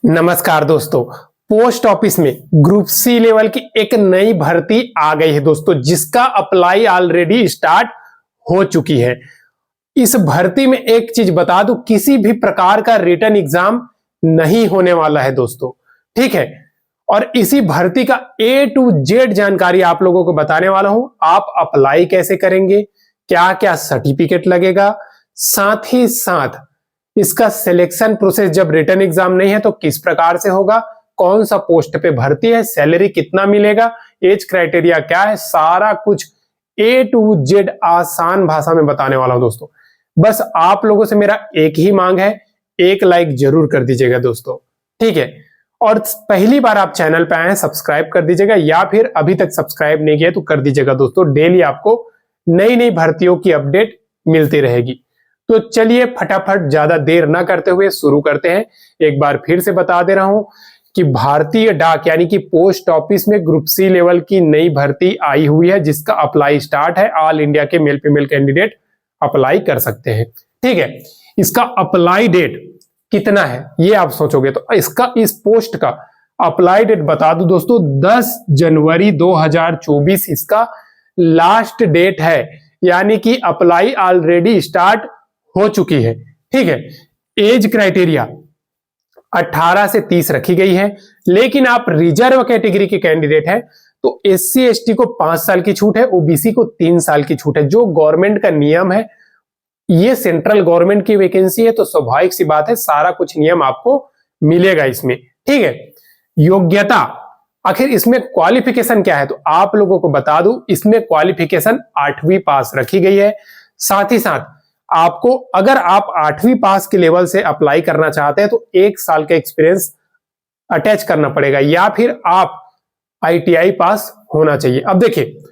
नमस्कार दोस्तों। Post office में ग्रुप सी लेवल की एक नई भर्ती आ गई है दोस्तों, जिसका अप्लाई ऑलरेडी स्टार्ट हो चुकी है। इस भर्ती में एक चीज बता दूं, किसी भी प्रकार का रिटन एग्जाम नहीं होने वाला है दोस्तों, ठीक है। और इसी भर्ती का A to Z जानकारी आप लोगों को बताने वाला हूं। आप अप्लाई कैसे करेंगे, क्या क्या सर्टिफिकेट लगेगा, साथ ही साथ इसका सिलेक्शन प्रोसेस जब रिटन एग्जाम नहीं है तो किस प्रकार से होगा, कौन सा पोस्ट पे भर्ती है, सैलरी कितना मिलेगा, एज क्राइटेरिया क्या है, सारा कुछ A to Z आसान भाषा में बताने वाला हूं दोस्तों। बस आप लोगों से मेरा एक ही मांग है, एक लाइक जरूर कर दीजिएगा दोस्तों, ठीक है। और पहली बार आप चैनल पे आए हैं, सब्सक्राइब कर दीजिएगा, या फिर अभी तक सब्सक्राइब नहीं किया तो कर दीजिएगा दोस्तों। डेली आपको नई नई भर्तियों की अपडेट मिलती रहेगी। तो चलिए फटाफट ज्यादा देर ना करते हुए शुरू करते हैं। एक बार फिर से बता दे रहा हूं कि भारतीय डाक यानी कि पोस्ट ऑफिस में ग्रुप सी लेवल की नई भर्ती आई हुई है, जिसका अप्लाई स्टार्ट है। ऑल इंडिया के मेल फीमेल कैंडिडेट अप्लाई कर सकते हैं, ठीक है। इसका अप्लाई डेट कितना है ये आप सोचोगे तो इस पोस्ट का अप्लाई डेट बता दूं दोस्तों, 10 जनवरी 2024 इसका लास्ट डेट है। यानी कि अप्लाई ऑलरेडी स्टार्ट हो चुकी है, ठीक है। एज क्राइटेरिया 18 से 30 रखी गई है, लेकिन आप रिजर्व कैटेगरी के कैंडिडेट हैं तो SC ST को 5 साल की छूट है, OBC को 3 साल की छूट है। जो गवर्नमेंट का नियम है, ये सेंट्रल गवर्नमेंट की वैकेंसी है तो स्वाभाविक सी बात है, सारा कुछ नियम आपको मिलेगा इसमें, ठीक है। योग्यता, आखिर इसमें क्वालिफिकेशन क्या है तो आप लोगों को बता दूं, इसमें क्वालिफिकेशन 8वीं पास रखी गई है। साथ ही साथ आपको, अगर आप 8वीं पास के लेवल से अप्लाई करना चाहते हैं तो 1 साल का एक्सपीरियंस अटैच करना पड़ेगा, या फिर आप ITI पास होना चाहिए। अब देखिए,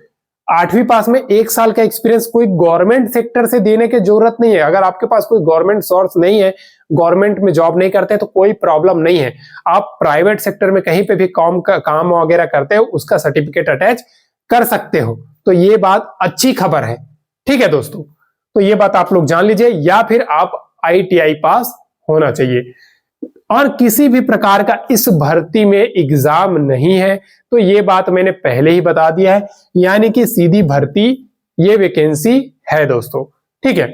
8वीं पास में 1 साल का एक्सपीरियंस कोई गवर्नमेंट सेक्टर से देने की जरूरत नहीं है। अगर आपके पास कोई गवर्नमेंट सोर्स नहीं है, गवर्नमेंट में जॉब नहीं करते तो कोई प्रॉब्लम नहीं है। आप प्राइवेट सेक्टर में कहीं पे भी काम वगैरह करते हो, उसका सर्टिफिकेट अटैच कर सकते हो। तो ये बात अच्छी खबर है, ठीक है दोस्तों। तो ये बात आप लोग जान लीजिए, या फिर आप ITI पास होना चाहिए। और किसी भी प्रकार का इस भर्ती में एग्जाम नहीं है, तो ये बात मैंने पहले ही बता दिया है, यानी कि सीधी भर्ती ये वैकेंसी है दोस्तों, ठीक है।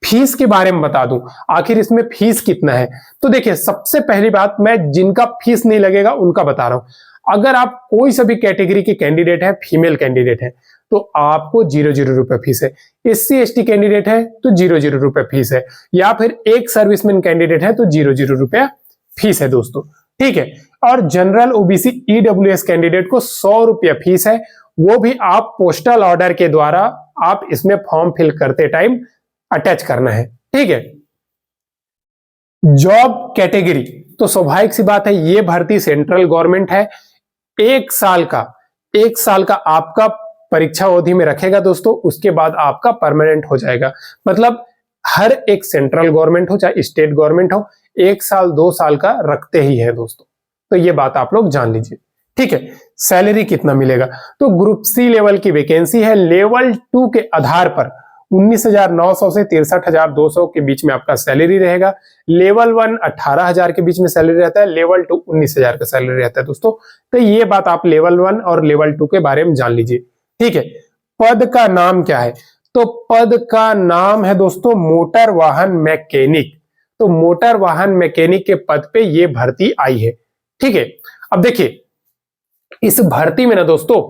फीस के बारे में बता दूं, आखिर इसमें फीस कितना है तो देखिए, सबसे पहली बात मैं जिनका फीस नहीं लगेगा उनका बता रहा हूं। अगर आप कोई सा भी कैटेगरी के कैंडिडेट है, फीमेल कैंडिडेट है, तो आपको 0 रुपए फीस है। SC ST कैंडिडेट है तो 0 रुपए फीस है, या फिर एक सर्विसमैन कैंडिडेट है तो 0 रुपया फीस है दोस्तों, ठीक है। और जनरल OBC EWS कैंडिडेट को 100 रुपया फीस है। वो भी आप पोस्टल ऑर्डर के द्वारा आप इसमें फॉर्म फिल करते टाइम अटैच करना है, ठीक है। जॉब कैटेगरी तो स्वाभाविक सी बात है, ये भर्ती सेंट्रल गवर्नमेंट है। 1 साल का आपका परीक्षा अवधि में रखेगा दोस्तों, उसके बाद आपका परमानेंट हो जाएगा। मतलब हर एक सेंट्रल गवर्नमेंट हो चाहे स्टेट गवर्नमेंट हो, 1 साल 2 साल का रखते ही है दोस्तों। तो ये बात आप लोग जान लीजिए, ठीक है। सैलरी कितना मिलेगा तो ग्रुप सी लेवल की वैकेंसी है। लेवल 2 के आधार पर 19,900 से 63,200 के बीच में आपका सैलरी रहेगा। लेवल 1 18,000 के बीच में सैलरी रहता है, लेवल 2 19,000 का सैलरी रहता है दोस्तों। तो ये बात आप लेवल 1 और लेवल 2 के बारे में जान लीजिए, ठीक है। पद का नाम क्या है तो पद का नाम है दोस्तों मोटर वाहन मैकेनिक। तो मोटर वाहन मैकेनिक के पद पे ये भर्ती आई है, ठीक है। अब देखिए, इस भर्ती में ना दोस्तों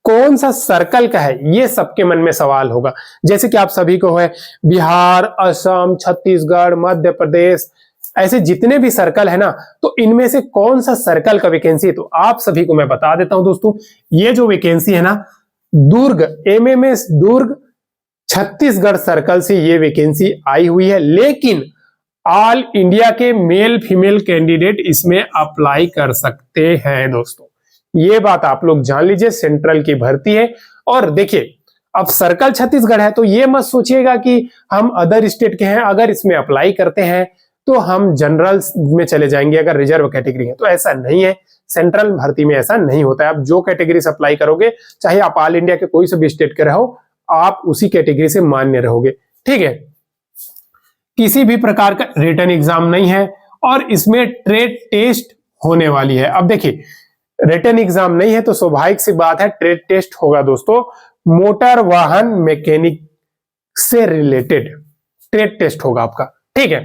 कौन सा सर्कल का है, ये सबके मन में सवाल होगा। जैसे कि आप सभी को है बिहार, असम, छत्तीसगढ़, मध्य प्रदेश, ऐसे जितने भी सर्कल है ना, तो इनमें से कौन सा सर्कल का वैकेंसी है तो आप सभी को मैं बता देता हूं दोस्तों। ये जो वैकेंसी है ना, दुर्ग MMS दुर्ग छत्तीसगढ़ सर्कल से ये वैकेंसी आई हुई है। लेकिन ऑल इंडिया के मेल फीमेल कैंडिडेट इसमें अप्लाई कर सकते हैं दोस्तों। ये बात आप लोग जान लीजिए, सेंट्रल की भर्ती है। और देखिए, अब सर्कल छत्तीसगढ़ है तो ये मत सोचिएगा कि हम अदर स्टेट के हैं, अगर इसमें अप्लाई करते हैं तो हम जनरल में चले जाएंगे अगर रिजर्व कैटेगरी है, तो ऐसा नहीं है। सेंट्रल भर्ती में ऐसा नहीं होता है। आप जो कैटेगरी से अप्लाई करोगे, चाहे आप ऑल इंडिया के कोई से भी स्टेट के रहो, आप उसी कैटेगरी से मान्य रहोगे, ठीक है। किसी भी प्रकार का रिटन एग्जाम नहीं है और इसमें ट्रेड टेस्ट होने वाली है। अब देखिए, रिटन एग्जाम नहीं है तो स्वाभाविक सी बात है ट्रेड टेस्ट होगा दोस्तों, मोटर वाहन मैकेनिक से रिलेटेड ट्रेड टेस्ट होगा आपका, ठीक है।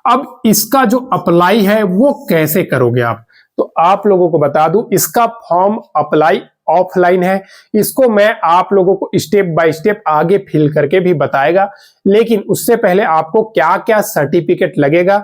अब इसका जो अप्लाई है वो कैसे करोगे आप, तो आप लोगों को बता दूं, इसका फॉर्म अप्लाई ऑफलाइन है। इसको मैं आप लोगों को स्टेप बाय स्टेप आगे फिल करके भी बताएगा, लेकिन उससे पहले आपको क्या क्या सर्टिफिकेट लगेगा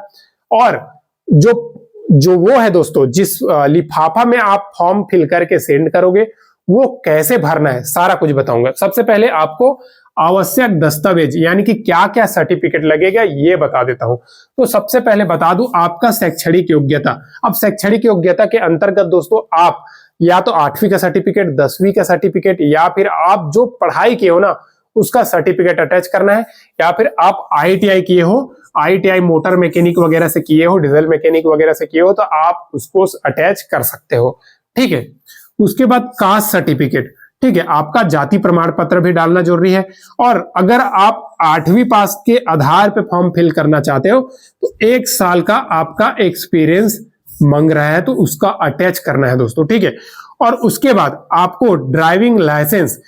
और जो जो वो है दोस्तों, जिस लिफाफा में आप फॉर्म फिल करके सेंड करोगे वो कैसे भरना है, सारा कुछ बताऊंगा। सबसे पहले आपको आवश्यक दस्तावेज यानी कि क्या क्या सर्टिफिकेट लगेगा ये बता देता हूं। तो सबसे पहले बता दूं आपका शैक्षणिक योग्यता। अब शैक्षणिक योग्यता के अंतर्गत दोस्तों आप या तो 8वीं का सर्टिफिकेट, 10वीं का सर्टिफिकेट, या फिर आप जो पढ़ाई किए हो ना उसका सर्टिफिकेट अटैच करना है, या फिर आप IITI किए हो, IITI मोटर मैकेनिक वगैरह से किए हो, डीजल मैकेनिक वगैरह से किए हो, तो आप उसको अटैच कर सकते हो, ठीक है। उसके बाद कास्ट सर्टिफिकेट, ठीक है, आपका जाति प्रमाण पत्र भी डालना जरूरी है। और अगर आप 8वीं पास के आधार पे फॉर्म फिल करना चाहते हो तो 1 साल का आपका एक्सपीरियंस मांग रहा है तो उसका अटैच करना है दोस्तों, ठीक है। और उसके बाद आपको ड्राइविंग लाइसेंस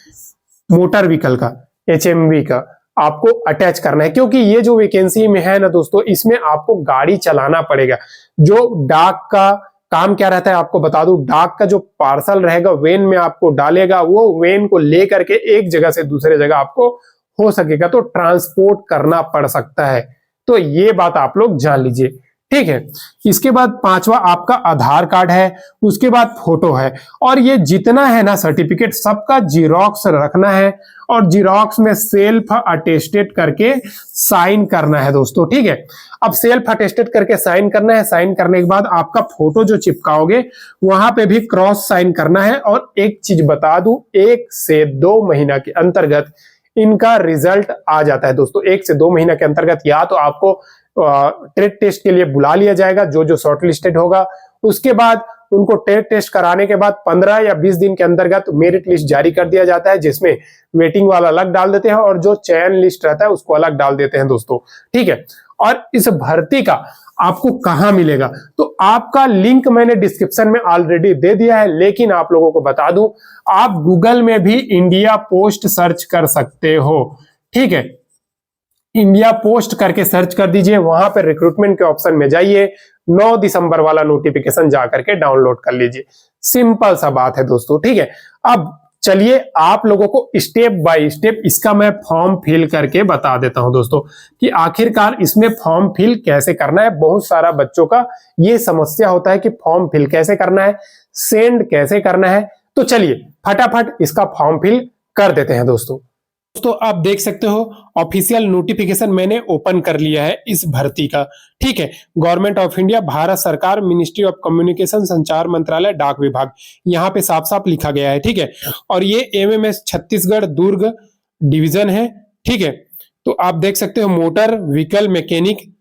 मोटर व्हीकल का, HMV का आपको अटैच करना है, क्योंकि ये जो वैकेंसी में है ना दोस्तों, इसमें आपको गाड़ी चलाना पड़ेगा। जो डाक का काम क्या रहता है आपको बता दूं, डाक का जो पार्सल रहेगा वेन में आपको डालेगा, वो वेन को लेकर के एक जगह से दूसरे जगह आपको हो सकेगा तो ट्रांसपोर्ट करना पड़ सकता है, तो ये बात आप लोग जान लीजिए, ठीक है। इसके बाद 5वां आपका आधार कार्ड है, उसके बाद फोटो है, और ये जितना है ना सर्टिफिकेट सबका जीरोक्स रखना है और जीरोक्स में सेल्फ अटेस्टेड करके साइन करना है दोस्तों, ठीक है। अब सेल्फ अटेस्टेड करके साइन करना है, साइन करने के बाद आपका फोटो जो चिपकाओगे वहां पे भी क्रॉस साइन करना है। और एक चीज बता दूं, 1 से 2 महीना के अंतर्गत इनका रिजल्ट आ जाता है दोस्तों। 1 से 2 महीना के अंतर्गत या तो आपको ट्रेड टेस्ट के लिए बुला लिया जाएगा, जो जो शॉर्ट लिस्टेड होगा, उसके बाद उनको ट्रेड टेस्ट कराने के बाद 15 या 20 दिन के अंतर्गत मेरिट लिस्ट जारी कर दिया जाता है, जिसमें वेटिंग वाला अलग डाल देते हैं और जो चयन लिस्ट रहता है उसको अलग डाल देते हैं दोस्तों, ठीक है। और इस भर्ती का आपको कहां मिलेगा, तो आपका लिंक मैंने डिस्क्रिप्शन में ऑलरेडी दे दिया है, लेकिन आप लोगों को बता दूं आप गूगल में भी इंडिया पोस्ट सर्च कर सकते हो, ठीक है। इंडिया पोस्ट करके सर्च कर दीजिए, वहां पर रिक्रूटमेंट के ऑप्शन में जाइए, 9 दिसंबर वाला नोटिफिकेशन जाकर के डाउनलोड कर लीजिए। सिंपल सा बात है दोस्तों, ठीक है। अब चलिए आप लोगों को स्टेप बाय स्टेप इसका मैं फॉर्म फिल करके बता देता हूं दोस्तों कि आखिरकार इसमें फॉर्म फिल कैसे करना है। बहुत सारा बच्चों का ये समस्या होता है कि फॉर्म फिल कैसे करना है, सेंड कैसे करना है। तो चलिए फटाफट इसका फॉर्म फिल कर देते हैं दोस्तों। आप देख सकते हो ऑफिशियल नोटिफिकेशन मैंने ओपन कर लिया है इस भर्ती का, ठीक है। गवर्नमेंट ऑफ इंडिया, भारत सरकार, मिनिस्ट्री ऑफ कम्युनिकेशन, संचार मंत्रालय, डाक विभाग, यहाँ पे साफ साफ लिखा गया है, ठीक है। और ये MMS छत्तीसगढ़ दुर्ग डिवीजन है, ठीक है। तो आप देख सकते हो मोटर व्हीकल मैकेनिक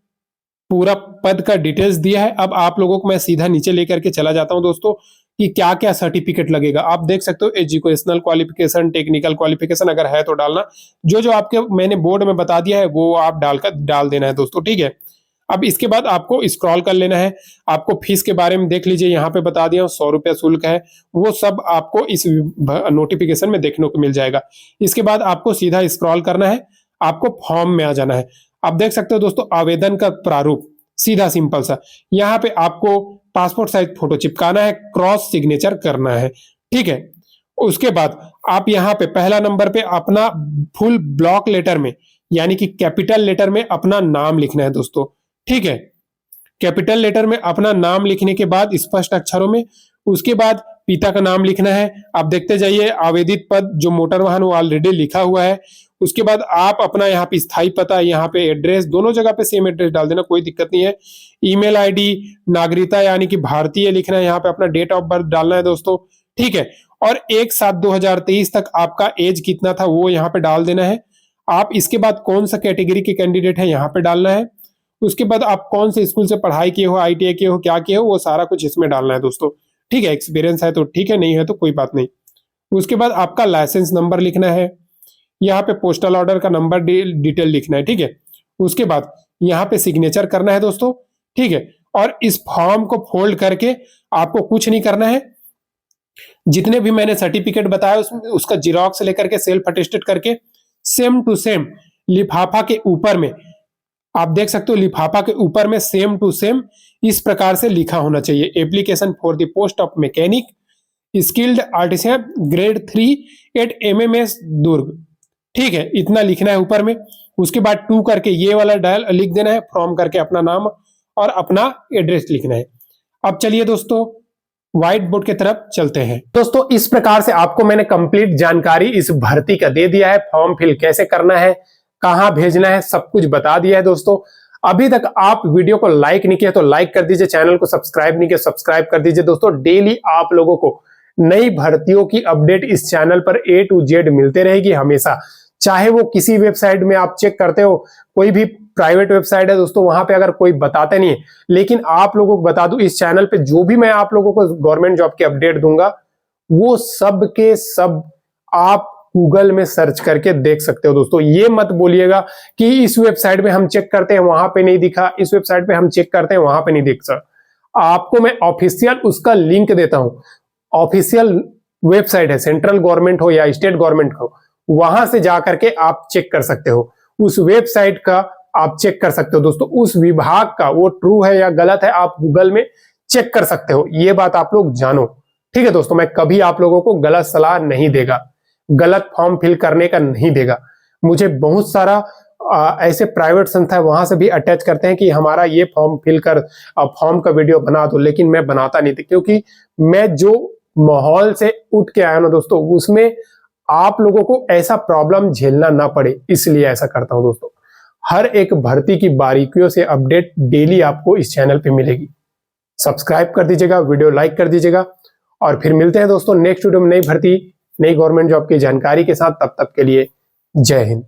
पूरा पद का डिटेल्स दिया है। अब आप लोगों को मैं सीधा नीचे लेकर के चला जाता हूं दोस्तों कि क्या क्या सर्टिफिकेट लगेगा। आप देख सकते हो एजुकेशनल क्वालिफिकेशन, टेक्निकल क्वालिफिकेशन अगर है तो डालना, जो जो आपके मैंने बोर्ड में बता दिया है वो आप डाल देना है दोस्तों, ठीक है। अब इसके बाद आपको स्क्रॉल कर लेना है। आपको फीस के बारे में देख लीजिए, यहाँ पे बता दिया 100 रुपया शुल्क है, वो सब आपको इस नोटिफिकेशन में देखने को मिल जाएगा। इसके बाद आपको सीधा स्क्रॉल करना है, आपको फॉर्म में आ जाना है। आप देख सकते हो दोस्तों आवेदन का प्रारूप, सीधा सिंपल सा, यहाँ पे आपको पासपोर्ट साइज फोटो चिपकाना है, क्रॉस सिग्नेचर करना है, ठीक है। उसके बाद आप यहाँ पे पहला नंबर पे अपना फुल ब्लॉक लेटर में यानी कि कैपिटल लेटर में अपना नाम लिखना है दोस्तों, ठीक है। कैपिटल लेटर में अपना नाम लिखने के बाद स्पष्ट अक्षरों में, उसके बाद पिता का नाम लिखना है। आप देखते जाइए आवेदित पद जो मोटर वाहन वो ऑलरेडी लिखा हुआ है। उसके बाद आप अपना यहाँ पे स्थायी पता, यहाँ पे एड्रेस, दोनों जगह पे सेम एड्रेस डाल देना, कोई दिक्कत नहीं है। ईमेल आईडी, नागरिकता यानी कि भारतीय लिखना है, यहाँ पे अपना डेट ऑफ बर्थ डालना है दोस्तों, ठीक है। और 1/7/2023 तक आपका एज कितना था वो यहाँ पे डाल देना है। आप इसके बाद कौन सा कैटेगरी के कैंडिडेट है यहाँ पे डालना है। उसके बाद आप कौन से स्कूल से पढ़ाई किए हो, IITI किए हो, क्या किए हो, वो सारा कुछ इसमें डालना है दोस्तों, ठीक है। एक्सपीरियंस है तो ठीक है, नहीं है तो कोई बात नहीं। उसके बाद आपका लाइसेंस नंबर लिखना है, यहाँ पे पोस्टल ऑर्डर का नंबर डिटेल लिखना है, ठीक है। उसके बाद यहाँ पे सिग्नेचर करना है दोस्तों, ठीक है। और इस फॉर्म को फोल्ड करके आपको कुछ नहीं करना है, जितने भी मैंने सर्टिफिकेट बताया उसका जिरोक्स लेकर के सेल्फ अटेस्टेड करके सेम टू सेम लिफाफा के ऊपर में आप देख सकते हो, लिफाफा के ऊपर में सेम टू सेम इस प्रकार से लिखा होना चाहिए, application for the post of mechanic skilled artisan grade 3 at MMS Durg. ठीक है, इतना लिखना है ऊपर में। उसके बाद 2 करके ये वाला डायल लिख देना है, फ्रॉम करके अपना नाम और अपना एड्रेस लिखना है। अब चलिए दोस्तों व्हाइट बोर्ड की तरफ चलते हैं। दोस्तों इस प्रकार से आपको मैंने कंप्लीट जानकारी इस भर्ती का दे दिया है, फॉर्म फिल कैसे करना है, कहां भेजना है, सब कुछ बता दिया है। दोस्तों अभी तक आप वीडियो को लाइक नहीं किया तो लाइक कर दीजिए, चैनल को सब्सक्राइब नहीं किया सब्सक्राइब कर दीजिए। दोस्तों डेली आप लोगों को नई भर्तियों की अपडेट इस चैनल पर A to Z मिलते रहेगी हमेशा, चाहे वो किसी वेबसाइट में आप चेक करते हो, कोई भी प्राइवेट वेबसाइट है दोस्तों वहां पे अगर कोई बताते नहीं है, लेकिन आप लोगों को बता दूं इस चैनल पे जो भी मैं आप लोगों को गवर्नमेंट जॉब की अपडेट दूंगा वो सब के सब आप गूगल में सर्च करके देख सकते हो। दोस्तों ये मत बोलिएगा कि इस वेबसाइट पे हम चेक करते हैं वहां पे नहीं दिखा, इस वेबसाइट पे हम चेक करते हैं वहां पे नहीं दिख सकता। आपको मैं ऑफिशियल उसका लिंक देता हूं, ऑफिशियल वेबसाइट है, सेंट्रल गवर्नमेंट हो या स्टेट गवर्नमेंट हो, वहां से जाकर के आप चेक कर सकते हो, उस वेबसाइट का आप चेक कर सकते हो। दोस्तों उस विभाग का वो ट्रू है या गलत है आप गूगल में चेक कर सकते हो, ये बात आप लोग जानो। ठीक है दोस्तों, मैं कभी आप लोगों को गलत सलाह नहीं देगा, गलत फॉर्म फिल करने का नहीं देगा। मुझे बहुत सारा ऐसे प्राइवेट संस्था है वहां से भी अटैच करते हैं कि हमारा ये फॉर्म फिल कर, फॉर्म का वीडियो बना दो, लेकिन मैं बनाता नहीं था क्योंकि मैं जो माहौल से उठ के आया ना दोस्तों उसमें आप लोगों को ऐसा प्रॉब्लम झेलना ना पड़े, इसलिए ऐसा करता हूं। दोस्तों हर एक भर्ती की बारीकियों से अपडेट डेली आपको इस चैनल पे मिलेगी। सब्सक्राइब कर दीजिएगा, वीडियो लाइक कर दीजिएगा और फिर मिलते हैं दोस्तों नेक्स्ट वीडियो में नई भर्ती नई गवर्नमेंट जॉब की जानकारी के साथ। तब तक के लिए जय हिंद।